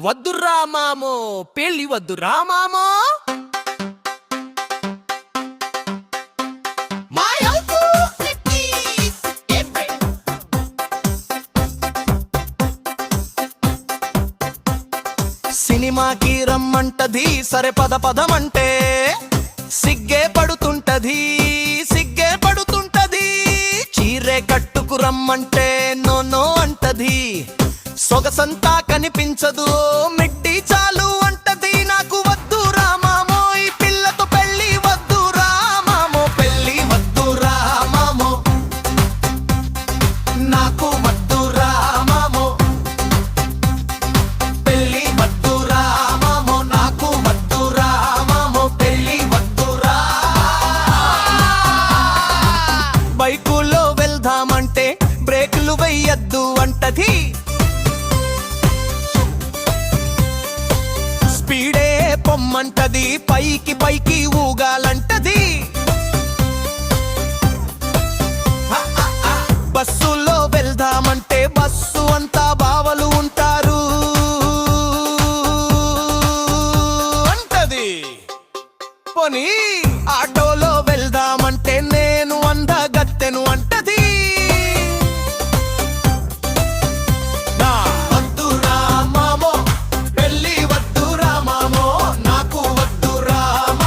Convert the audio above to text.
వద్దురా మామో పెళ్లి వద్దురా మామో. సినిమాకి రమ్మంటది సరే పద పదమంటే సిగ్గే పడుతుంటది చీరే కట్టుకు రమ్మంటే నో నో అంటది. సొగసంతా కనిపించదు మిట్టి చాలు అంటది. నాకు వద్దురా మామో ఈ పిల్లతో పెళ్లి వద్దురా మామో, పెళ్లి వద్దురా మామో, నాకు వద్దురా మామో, పెళ్లి వద్దురా మామో, నాకు వద్దురా మామో, పెళ్లి వద్దురా. బైకులో వెళ్దామంటే బ్రేకులు వెయ్యద్దు అంటది. స్పీడే పొమ్మంటది పైకి పైకి ఊగాలంటది. బస్సులో వెళ్దామంటే బస్సు అంతా బావలు ఉంటారు అంటది. పోనీ